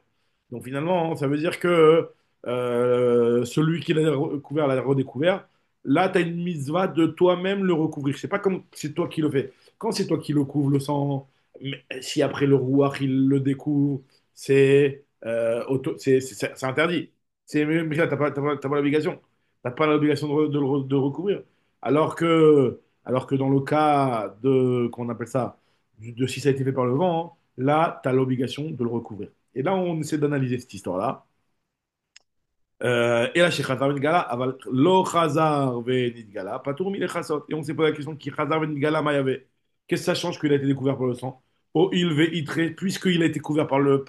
Donc finalement, ça veut dire que celui qui l'a recouvert l'a redécouvert. Là, tu as une mitzvah de toi-même le recouvrir. C'est pas comme c'est toi qui le fais. Quand c'est toi qui le couvre le sang, mais si après le rouard il le découvre, c'est interdit. Mais là, t'as pas l'obligation. T'as pas l'obligation de recouvrir. Alors que dans le cas qu'on appelle ça, de si ça a été fait par le vent, hein, là, tu as l'obligation de le recouvrir. Et là, on essaie d'analyser cette histoire-là. Et là, chez Khazar ben Gala, aval lo Khazar ben Gala, patour mi le chasot. Et on s'est posé la question qui Khazar ben Gala Mayavé. Qu'est-ce que ça change qu'il a été découvert par le sang? Oh, il ve itre, puisqu'il a été couvert par le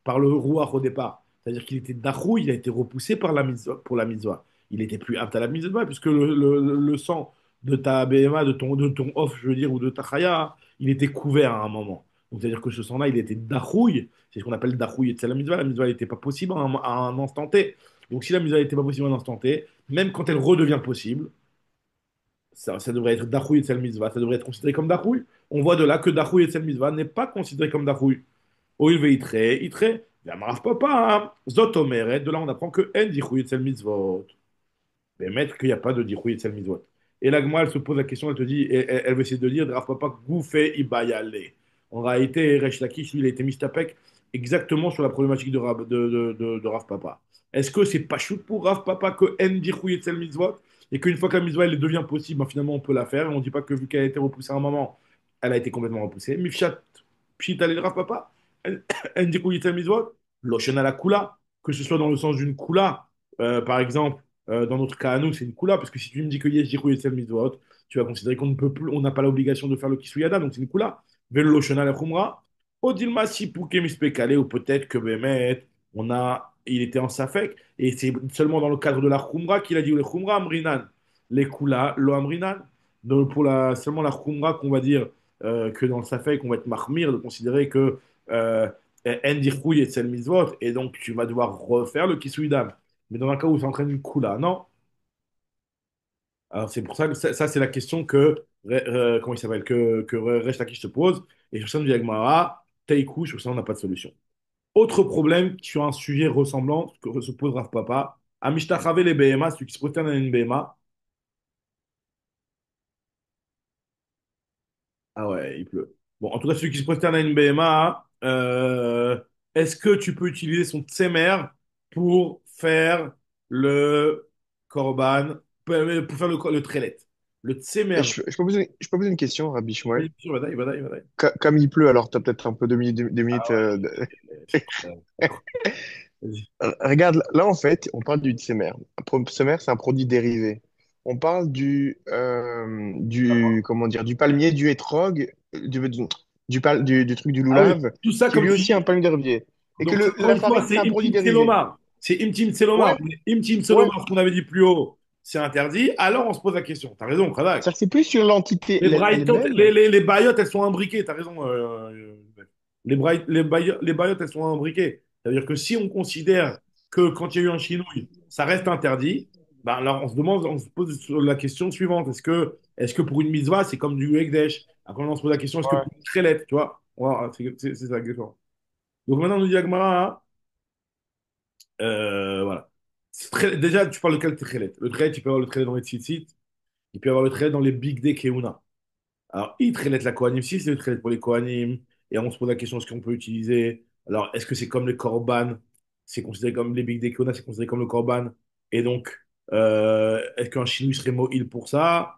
Ruach au départ. C'est-à-dire qu'il était dachou, il a été repoussé par la mitzvah, pour la mitzvah. Il n'était plus apte à la mitzvah, puisque le sang de ta BMA, de ton off, je veux dire, ou de ta chaya, il était couvert à un moment. Donc, c'est-à-dire que ce sang-là, il était dachouille. C'est ce qu'on appelle dachouille et c'est la mitzvah. La mitzvah n'était pas possible à un instant T. Donc, si la mitzvah n'était pas possible à un instant T, même quand elle redevient possible, ça devrait être dachouille et tsel mitzvah, ça devrait être considéré comme dachouille. On voit de là que dachouille et tsel mitzvah n'est pas considéré comme dachouille. Oil ve itre, Yamarav papa, zot omeret, de là on apprend que en dichouille et tsel mitzvot. Mais mettre qu'il n'y a pas de dichouille et tsel mitzvot. Et la Gemara, elle se pose la question, elle te dit, elle veut essayer de dire, Rav papa, goufé ibayale. En réalité, Resh Lakish, lui, il a été mistapek exactement sur la problématique de Rav papa. Est-ce que c'est pas shoot pour Rav papa que en dichouille et tsel mitzvot? Et qu'une fois que la mitzvah elle devient possible, ben, finalement on peut la faire. Et on ne dit pas que vu qu'elle a été repoussée à un moment, elle a été complètement repoussée. Mifshat, pshit, allez, Rav papa. Ndikou Yitzhak Mitzvot, Lochen à la Kula, que ce soit dans le sens d'une Kula, par exemple, dans notre cas à nous, c'est une Kula, parce que si tu me dis que Yesh Yichou Yitzhak Mitzvot, tu vas considérer qu'on ne peut plus, on n'a pas l'obligation de faire le Kisuyada, donc c'est une Kula. Vel Lochen à la Khumra, Odilma Sipouke Mispekale, ou peut-être que Bémet, il était en Safek, et c'est seulement dans le cadre de la Khumra qu'il a dit le Khumra Amrinan, les Kula, lo Amrinan. Donc pour seulement la Khumra qu'on va dire que dans le Safek, on va être mahmir de considérer que euh, Endirkouille et Tsel Mitzvot, et donc tu vas devoir refaire le Kisuidam. Mais dans un cas où c'est en train d'une Kula, non? Alors c'est pour ça que ça, c'est la question que, comment il s'appelle, que Resh Lakish te pose, et sur ça, nous dit Agmara, Teikou, sur ça, on n'a pas de solution. Autre problème sur un sujet ressemblant que se pose Rav Papa, Amishtachave les BMA, celui qui se prosterne à une BMA. Ah ouais, il pleut. Bon, en tout cas, celui qui se prosterne à une BMA, est-ce que tu peux utiliser son tsemer pour faire le korban, pour faire le trelet? Le Et tsemer. je peux poser une question, Rabbi Shmuel. Oui, bien sûr, badaï, badaï, badaï. Comme il pleut, alors tu as peut-être un peu 2 minutes. Deux Ah minutes ouais, j'ai trop Vas-y. Regarde, là, en fait, on parle du tsemer. Un tsemer, c'est un produit dérivé. On parle comment dire, du palmier, du hétrog, du truc du Ah oui, loulave, tout ça qui est comme lui tu aussi un dis. palmier dérivé. Et que Donc, encore la une fois, farine, c'est c'est un produit Imtim dérivé. Tselomar. C'est Imtim Tselomar. Ouais, Mais Imtim ouais. Tselomar, ce qu'on avait dit plus haut, c'est interdit. Alors, on se pose la question. T'as raison, Kradak. C'est-à-dire que c'est plus sur l'entité Les braïtotes, elle-même. les baillottes, elles sont imbriquées, t'as raison. Les baillottes, elles sont imbriquées. C'est-à-dire que si on considère que quand il y a eu un chinouille, ça reste interdit, ben alors on se pose la question suivante. Est-ce que pour une mitzvah, c'est comme du Ekdesh? Après, on se pose la question, est-ce que Ouais. pour une trélette, tu vois? Voilà, c'est ça, exactement. Donc maintenant, on nous dit Agmara, voilà. Déjà, tu parles de quel trélette? Le trélette, tu peux avoir le trélette dans les tzitzit, il peut y avoir le trélette dans les big day keuna. Alors, il traite la Kohanim, si c'est le traite pour les Kohanim, et on se pose la question, est-ce qu'on peut utiliser, alors, est-ce que c'est comme les Korban, c'est considéré comme les Big Dekona, c'est considéré comme le Korban, et donc, est-ce qu'un Chinois serait mobile pour ça,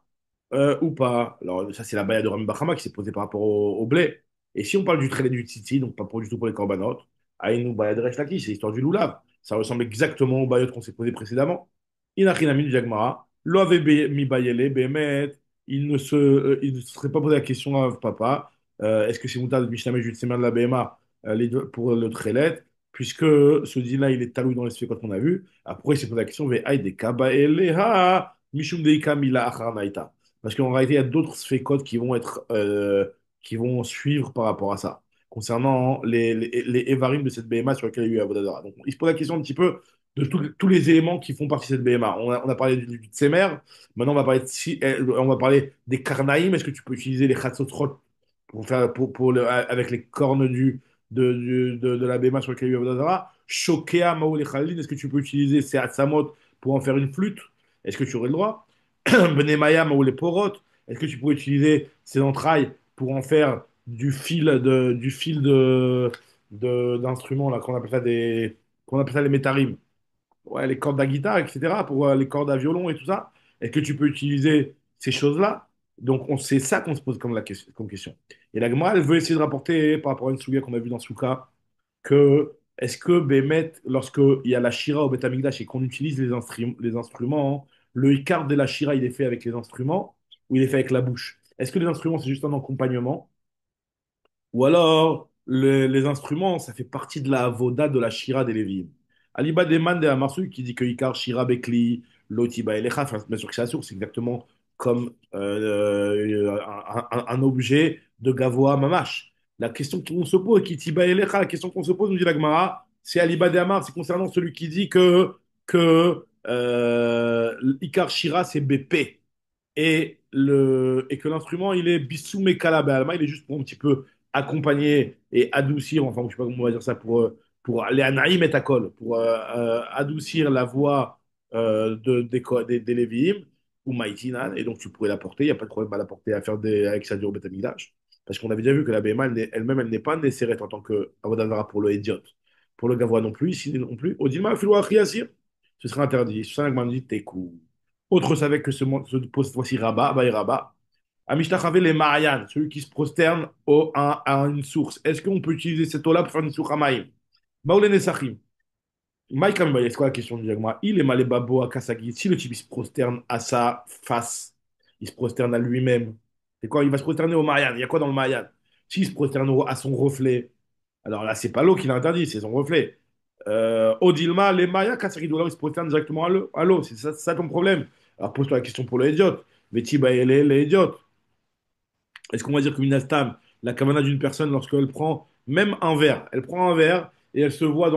ou pas? Alors, ça, c'est la baya de Rami Bachama qui s'est posée par rapport au blé. Et si on parle du traité du Titi, donc pas pour, du tout pour les Korbanot, Aïnou baya de Resh Lakish, c'est l'histoire du Loulav. Ça ressemble exactement au bayot qu'on s'est posé précédemment. Inachinami du Jagmara, lo ave mi bayele, bemet, il ne se serait pas posé la question à papa, est-ce que c'est Moutarde Mishnah Jud Semer de la BMA pour le Trélet, puisque ce dit-là, il est talou dans les faits qu'on a vu. Après, il s'est posé la question, Ve'aï kaba eleha, mishum deika mila achar naïta. Parce qu'en réalité, il y a d'autres sfécotes qui vont suivre par rapport à ça, concernant les Evarim de cette BMA sur laquelle il y a eu Avodazara. Donc, il se pose la question un petit peu de tous les éléments qui font partie de cette BMA. On a parlé du Tsemer. Maintenant, on va parler des Karnaïm. Est-ce que tu peux utiliser les Khatsotrot avec les cornes de la béma sur lequel il y a Vodazara? Shokea Maou Khalil. Est-ce que tu peux utiliser ces Hatsamot pour en faire une flûte? Est-ce que tu aurais le droit? Benemaya Maou Porot. Est-ce que tu pourrais utiliser ces entrailles pour en faire d'instruments là qu'on appelle ça les métarim? Ouais, les cordes à guitare, etc., pour les cordes à violon et tout ça. Est-ce que tu peux utiliser ces choses-là? Donc, c'est ça qu'on se pose comme question. Et la Gemara, elle veut essayer de rapporter, par rapport à une souga qu'on a vue dans Souka, que est-ce que Bémet, lorsqu'il y a la Shira au Beth Amikdash et qu'on utilise les instruments, le Icar de la Shira, il est fait avec les instruments ou il est fait avec la bouche? Est-ce que les instruments, c'est juste un accompagnement? Ou alors, les instruments, ça fait partie de la avoda de la Shira des Lévites? Aliba Deman de Amarsu qui dit que Ikar, Shira, Bekli, Lotiba Elecha, enfin, bien sûr que c'est la source, c'est exactement comme un objet de Gavoa Mamash. La question qu'on se pose, qui Tiba Elecha, la question qu'on se pose, nous dit la Gemara, c'est Aliba de Amar, c'est concernant celui qui dit que Ikar Shira, c'est BP et que l'instrument, il est Bissoumé Kalaba. Il est juste pour un petit peu accompagner et adoucir, enfin, je sais pas comment on va dire ça, pour les Anaïm et Takol, pour adoucir la voix des Lévi'im ou Maïtinan, et donc tu pourrais la porter, il n'y a pas de problème à la porter, à faire avec sa dur Betamigdash. Parce qu'on avait déjà vu que la BMA elle-même, elle n'est pas nécessaire en tant que Avodavara pour le Idiot. Pour le Gavois non plus, ici non plus. Odilma, Filoua, Kriasir, ce serait interdit. Ce serait un dit t'es cool. Autre savait que se pose cette fois-ci Rabat, Baï Rabat. Amishtachave les Marayan, celui qui se prosterne à une source. Est-ce qu'on peut utiliser cette eau-là pour faire une source à Maïm? Baoulé Nesachim. Maï Kambaï, c'est quoi la question du Jagma? Il est malé babo à Kasagi. Si le type il se prosterne à sa face, il se prosterne à lui-même. C'est quoi? Il va se prosterner au Marianne. Il y a quoi dans le Marianne? S'il se prosterne à son reflet, alors là, c'est pas l'eau qui l'a interdit, c'est son reflet. Odilma, les Mayas, Kasagi, il se prosterne directement à l'eau. C'est ça ton problème. Alors pose-toi la question pour l'idiote. Mais Tiba, elle est l'idiote. Est-ce qu'on va dire que Minastam, la kavana d'une personne, lorsqu'elle prend même un verre, elle prend un verre et elle se voit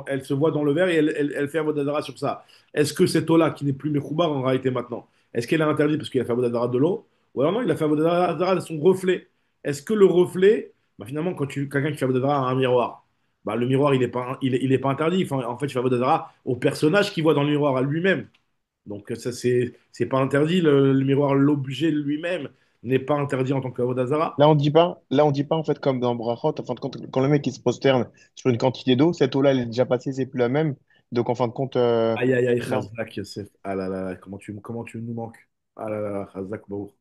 elle se voit dans le verre et elle fait un vodadara sur ça. Est-ce que cette eau-là, qui n'est plus Mechoubar en réalité maintenant, est-ce qu'elle est interdite parce qu'il a fait un vodadara de l'eau? Ou alors non, il a fait un vodadara de son reflet. Est-ce que le reflet, bah finalement, quand quelqu'un qui fait un vodadara à un miroir, bah le miroir, il est pas interdit. Enfin, en fait, il fait un vodadara au personnage qu'il voit dans le miroir à lui-même. Donc ça, c'est pas interdit. Le miroir, l'objet lui-même, n'est pas interdit en tant qu'avodazara. Là, on dit pas, en fait, comme dans Brachot, en fin de compte, quand le mec il se prosterne sur une quantité d'eau, cette eau-là, elle est déjà passée, c'est plus la même. Donc, en fin de compte, Aïe, aïe, aïe, non. Chazak, Yosef. Ah là là là, comment tu nous manques. Ah là là là, Chazak, Baruch.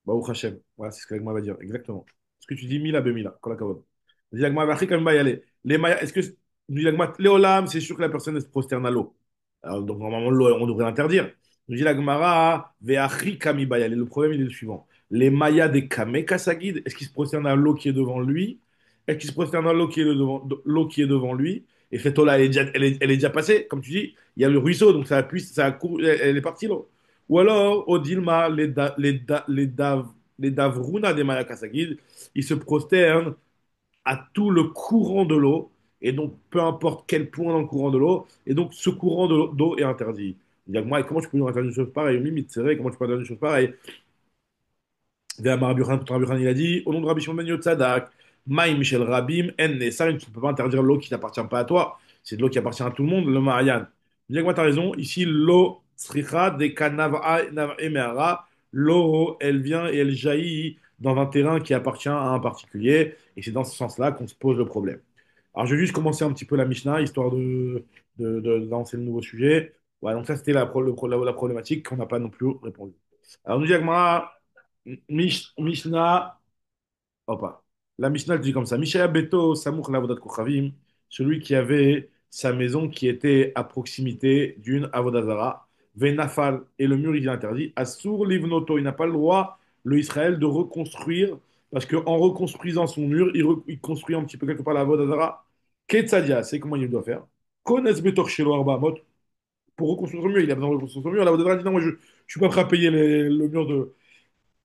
Baruch Hashem. Voilà, c'est ce que l'Agma va dire. Exactement. Ce que tu dis, Mila Bemila. Kol hakavod. Dis l'Agma, Vachik, Agma, y aller. Les Maya, est-ce que, nous dit l'Agma, Léolam, c'est sûr que la personne elle se prosterne à l'eau. Alors, donc, normalement, l'eau, on devrait l'interdire. Nous dit l'Agmara, Veachi Kami Bayale. Le problème, il est le suivant. Les Maya des Kame Kasagid, est-ce qu'ils se prosternent à l'eau qui est devant lui? Est-ce qu'ils se prosternent à l'eau qui est l'eau qui est devant lui? Et cette eau-là, elle est déjà passée. Comme tu dis, il y a le ruisseau, donc ça a couru, elle est partie, l'eau. Ou alors, Odilma, les Davruna des Malakasagid, ils se prosternent à tout le courant de l'eau, et donc peu importe quel point dans le courant de l'eau, et donc ce courant d'eau est interdit. Il dit, moi, comment tu peux nous interdire une chose pareille? Limite, c'est vrai, comment tu peux interdire une chose pareille? Rabbi Yochanan, il a dit, au nom de Rabbi Shimon ben Yotzadak, Maïm Michel Rabim, En Nessar, tu ne peux pas interdire l'eau qui t'appartient pas à toi, c'est de l'eau qui appartient à tout le monde, le Mahayan. Il dit, moi, tu as raison, ici, l'eau, Sricha, de Kanava, Emehara, l'eau, elle vient et elle jaillit dans un terrain qui appartient à un particulier, et c'est dans ce sens-là qu'on se pose le problème. Alors, je vais juste commencer un petit peu la Mishnah, histoire de lancer le nouveau sujet. Ouais, donc ça, c'était la problématique qu'on n'a pas non plus répondu. Alors, nous dit Agmara, Mishnah, opa. La Mishnah elle dit comme ça. Mishael Beto Samour Lavodat Kochavim, celui qui avait sa maison qui était à proximité d'une Avodazara, Venafal, et le mur il est interdit. Assour Livnoto, il n'a pas le droit, le Israël, de reconstruire, parce qu'en reconstruisant son mur, il construit un petit peu quelque part la Avodazara. Ketzadia, c'est comment il doit faire. Kones Betor Shelo Arba Amot, pour reconstruire son mur, il a besoin de reconstruire son mur. L'Avodazara dit non, moi je ne suis pas prêt à payer le mur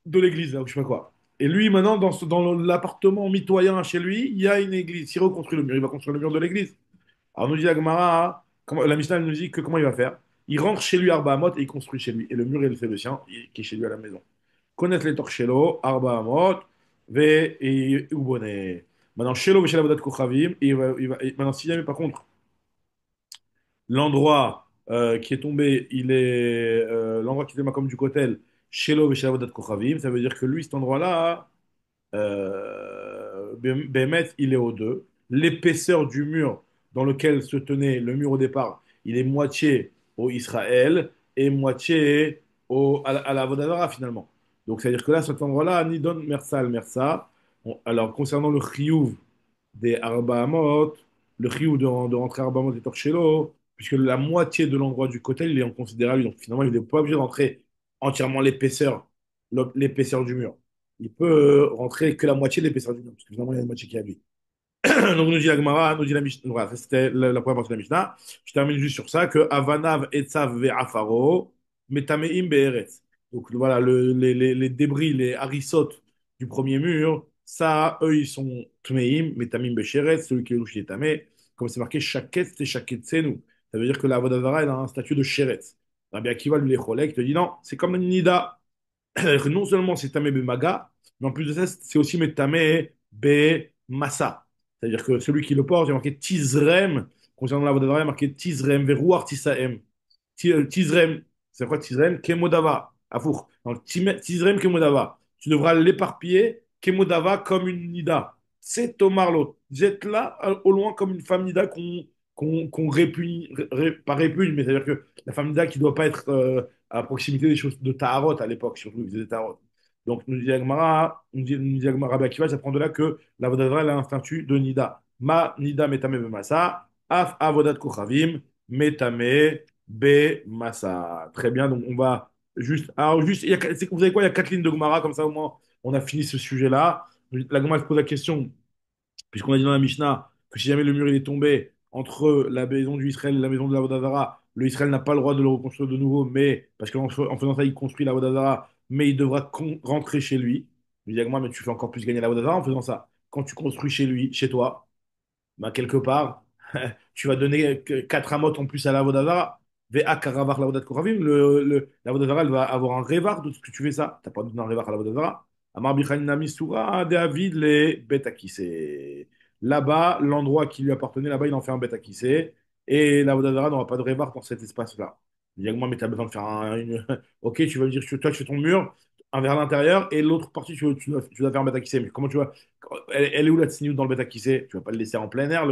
de l'église, là, ou je sais pas quoi. Et lui, maintenant, dans l'appartement mitoyen chez lui, il y a une église. S'il reconstruit le mur, il va construire le mur de l'église. Alors, nous dit la Gemara, la Mishnah nous dit que comment il va faire? Il rentre chez lui, Arba Hamot, et il construit chez lui. Et le mur, il fait le sien, qui est chez lui à la maison. Connaître les torchello, Arba Hamot, Ve et Ubone. Maintenant, Shelo, Veshel Avodat Kochavim, maintenant, si jamais, par contre, l'endroit qui est tombé, l'endroit qui était comme du Kotel, Shelo, Veshel Avodat Kochavim, ça veut dire que lui, cet endroit-là, Bémet, il est au 2. L'épaisseur du mur dans lequel se tenait le mur au départ, il est moitié au Israël et moitié à la Vodazara finalement. Donc c'est-à-dire que là, cet endroit-là, Nidon Mersa al Mersa. Alors concernant le Chiyuv des Arba Hamot, le Chiyuv de rentrer à Arba Hamot et Torchelo, puisque la moitié de l'endroit du côté, il est inconsidérable, donc finalement, il n'est pas obligé de rentrer entièrement l'épaisseur du mur. Il peut rentrer que la moitié de l'épaisseur du mur, parce que finalement, il y a une moitié qui est à lui. Donc, nous dit la Gemara, nous dit la Mishnah. Voilà, ça, c'était la première partie de la Mishnah. Je termine juste sur ça que Avanav etzav ve'afaro metameim be'eretz. Donc, voilà, les débris, les harissotes du premier mur, ça, eux, ils sont tmeim, metamim be'sheretz, celui qui est louche, il est tamé. Comme c'est marqué, shaket et shaket senu. Ça veut dire que la Vodazara, elle a un statut de sheretz. Rabbi Akiva, lui, les cholèques, te dit non, c'est comme une nida. Non seulement c'est tamé maga, mais en plus de ça, c'est aussi tamé be massa. C'est-à-dire que celui qui le porte, il y a marqué tizrem, concernant la Vodavara, il y a marqué tizrem, verouar tisaem. Tizrem, c'est quoi tizrem? Kemodava, afour. Donc tizrem kemodava. Tu devras l'éparpiller, kemodava, comme une nida. C'est Tomarlo. Jette-la au loin comme une femme nida qu'on répugne, pas répugne, mais c'est-à-dire que la femme nida qui ne doit pas être à proximité des choses de Taharot à l'époque, surtout, ils faisaient des Taharot. Donc, nous dit Agmara, nous dit Agmara Rabbi Akiva, j'apprends de là que la Vodadra, elle a un statut de Nida. Ma Nida metame be masa, af avodat kochavim, metame be masa. Très bien, donc on va juste. Alors, juste, vous savez quoi, il y a 4 lignes de Gemara, comme ça au moins on a fini ce sujet-là. La Gemara se pose la question puisqu'on a dit dans la Mishnah que si jamais le mur il est tombé entre la maison du Israël et la maison de la Vodazara, le Israël n'a pas le droit de le reconstruire de nouveau, mais parce qu'en en faisant ça, il construit la Vodazara, mais il devra rentrer chez lui. Il dit, moi, mais tu fais encore plus gagner la Vodazara en faisant ça. Quand tu construis chez lui, chez toi, bah, quelque part, tu vas donner 4 amotes en plus à la Vodazara. Ve'a karavar la Vodat Koravim. La Vodazara, elle va avoir un révar de ce que tu fais ça. Tu n'as pas donné un révar à la Vodazara. Amar Bichanina Misura, David, les bêtes à qui c'est. Là-bas, l'endroit qui lui appartenait, là-bas, il en fait un bête à qui c'est. Et la Vodazara n'aura pas de révar dans cet espace-là. Il dit à moi, mais tu as besoin de faire Ok, tu vas me dire, toi, tu fais ton mur, un vers l'intérieur, et l'autre partie, tu dois faire un bête à qui c'est. Mais comment tu vas. Elle est où la tsniout dans le bêta kissé? Tu vas pas le laisser en plein air,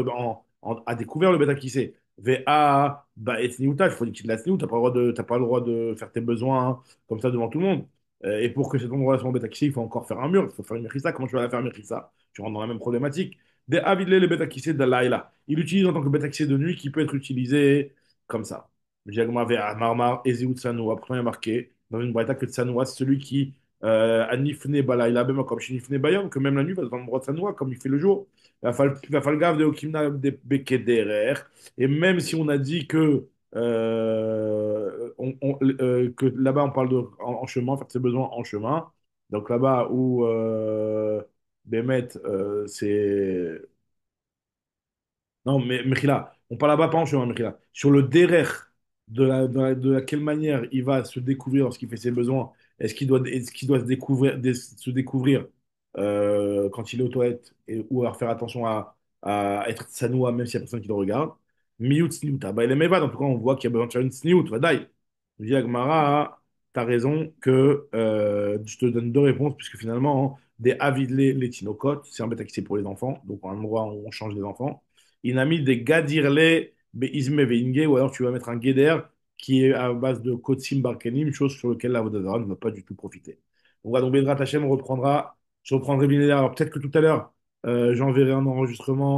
à découvert le bêta kissé. VA, bah, et tsniouta, il faut qu'il de la tsniout, t'as pas le droit de faire tes besoins hein, comme ça devant tout le monde. Et pour que cet endroit soit en bêta kissé, il faut encore faire un mur, il faut faire une mechissa. Comment tu vas la faire, mechissa? Tu rentres dans la même problématique. Des avidle le bêta kissé de laïla. Il l'utilise en tant que bêta kissé de nuit qui peut être utilisé comme ça. Jagma VA, Marmar, Ezéout Sanoa. Pourtant, il y a marqué dans une braïta que Sanoa, c'est celui qui à Nifne Balaïla, même comme chez Nifne Bayam, que même la nuit va devant le droit de sa noix, comme il fait le jour. Il va falloir gaffe de Okimna de Bekederer. Et même si on a dit que là-bas on parle de en chemin, faire ses besoins en chemin. Donc là-bas où Bémet, c'est non, mais Mechila, on parle là-bas pas en chemin, Mechila. Sur le derer, de quelle manière il va se découvrir lorsqu'il fait ses besoins, est-ce qu'il doit se découvrir quand il est aux toilettes, ou alors faire attention à être sanoua même s'il n'y a personne qui le regarde. Miyut sniout, ah bah il est mévad, en tout cas on voit qu'il y a besoin de faire une sniout, vadaï. Je dis à Gmara, t'as raison que je te donne deux réponses, puisque finalement, hein, des avidlé les tinocotes, c'est un bêta qui c'est pour les enfants, donc un endroit où on change des enfants. Il a mis des gadirle beizme veinge, ou alors tu vas mettre un guéder qui est à base de kotsim barkenim, chose sur laquelle la Vodazara ne va pas du tout profiter. Donc voilà, donc Bedrat Hashem, je reprendrai bien. Alors peut-être que tout à l'heure, j'enverrai un enregistrement